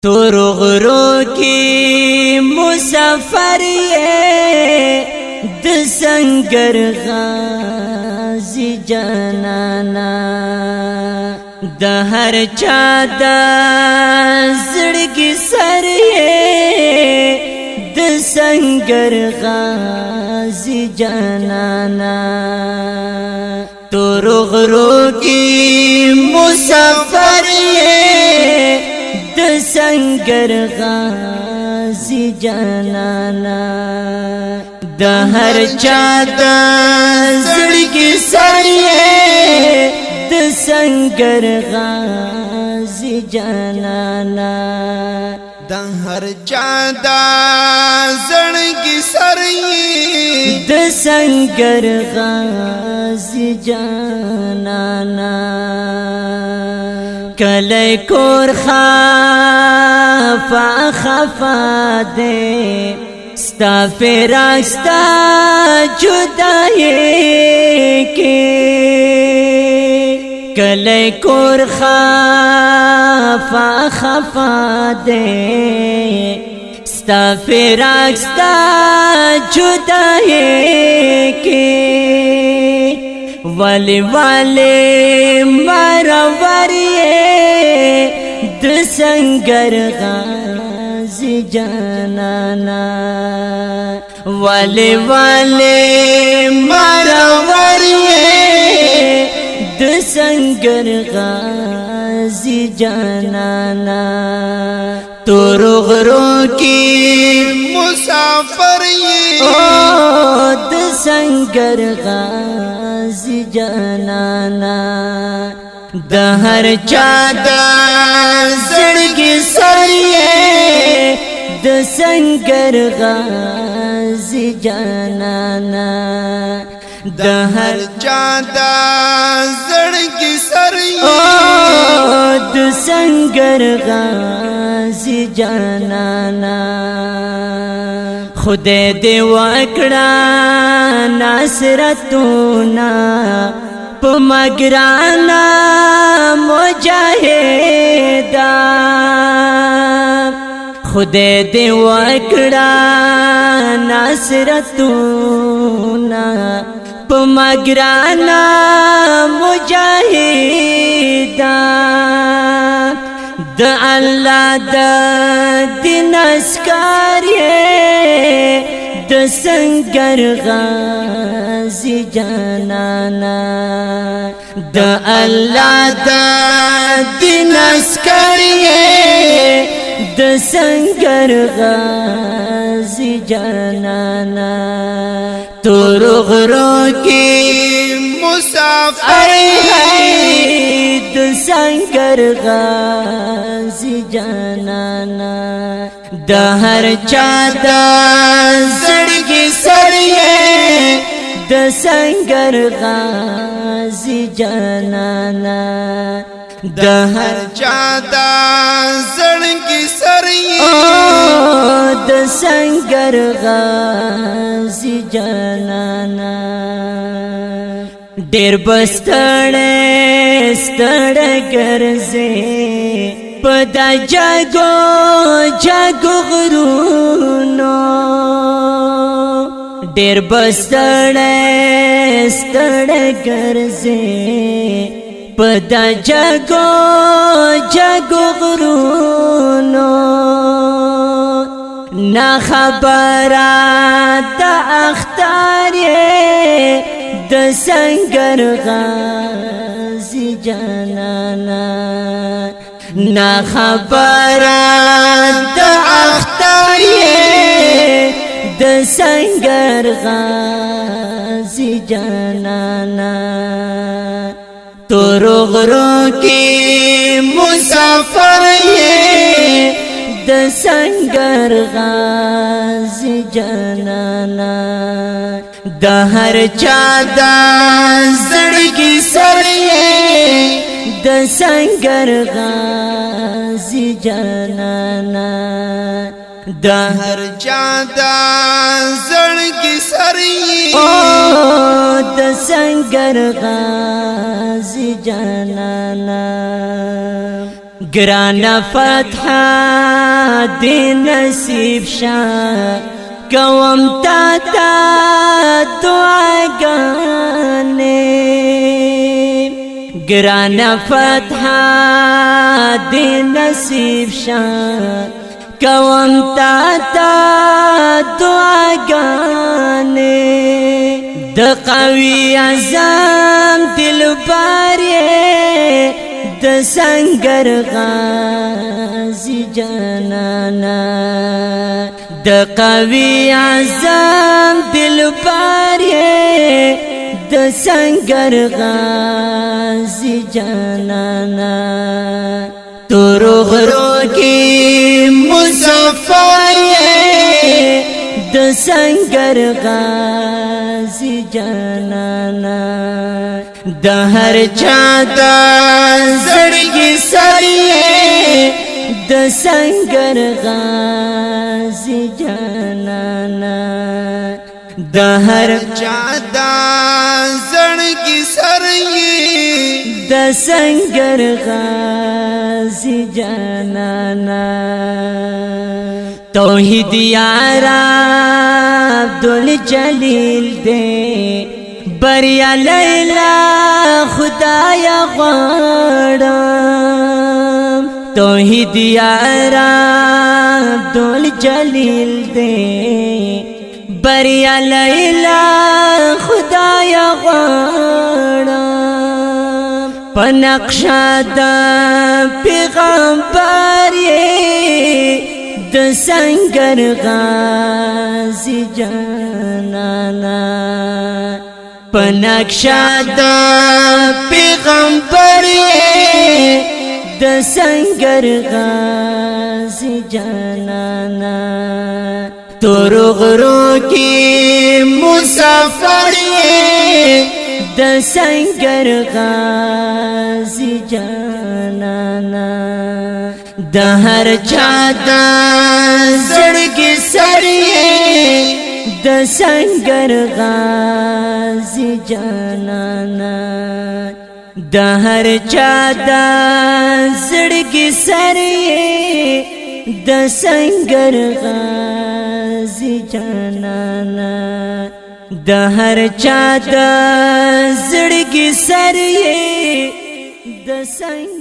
تور غرو کی مسافر یہ د سنگر غازی جانانا د هر چا د زړګي سر یہ د سنگر غازی جانانا تور غرو کی مسافر یہ د سنگر غازی جانانا د هر چا د زړګي سر یې د سنگر غازی جانانا د هر چا د زړګي سر یې د سنگر غازی جانانا کله کور خفا خفا دے ستا فراق ستا جدائی کی کله کور خفا خفا دے ستا فراق ستا جدائی کی والی والی مرور د سنگر غازی جانانا والی والی مرور د سنگر غازی جانانا تور غرو کی مسافر د سنگر غازی جانانا د هر چا د زړګي سر یې د سنگر غازی جانانا د هر چا د زړګي سر د سنگر غازی جانانا خدای دې وکړه نصرتونه په مګرانا مجاهدا خدای دې وکړه نصرتونه په مګرانا مجاهدا د الله د دین اسکار د سنگر غازی جانانا د الله د دین اسکار د سنگر غازی جانانا تور غرو کی مسافر د سنگر غازی جانانا د هر چا د زړګي سر یې د سنگر غازی جانانا د هر چا د زړګي سر یې د سنگر غازی جانانا ډېر بستړې ستړې ګرځې پدا جاگو جاگو غرونو ډېر بستړې ستړې ګرځې پدا جاگو جاگو غرونو نا خبره د اختر د سنگر غازی جانانا نا خبره د اختر د سنگر غازی جانانا تور غرو کی مسافر د سنگر غازی جانانا د هر چا د زړګي سر د سنگر غازی جانانا د هر چا د زړګي سر د سنگر غازی جانانا گرانا فتحہ دی نصیب شا کوم تا تا دعاگانے گرانا فتح دی نصیب شا کوم تا تا دعاگانے د قوی اعظم دلبر د سنگر غازی جانانا د قوی اعظم دلبر د سنگر غازی جانانا تو غرو کی مسافر د سنگر غازی جانانا د هر چا د زړګي سړی د سنگر غازی جانانا د هر چا د زړګي سړی د سنگر غازی جانانا توحید یارا عبدالجلیل دے بریا لیلا خدایا غواړم توحید یارا عبدالجلیل دے بریا لیلا خدایا غواړم پنقشا د پیغمبر د سنگر غازی جانانا پنقشا د پیغمبر د سنگر غازی جانانا تور غرو کی مسافر د سنگر غازی جانانا د هر چا د زړګي سړی د سنگر غازی جانانا د هر چا د زړګي سړی د سنگر غازی جانانا د هر چا د زړګي سړی د سنگر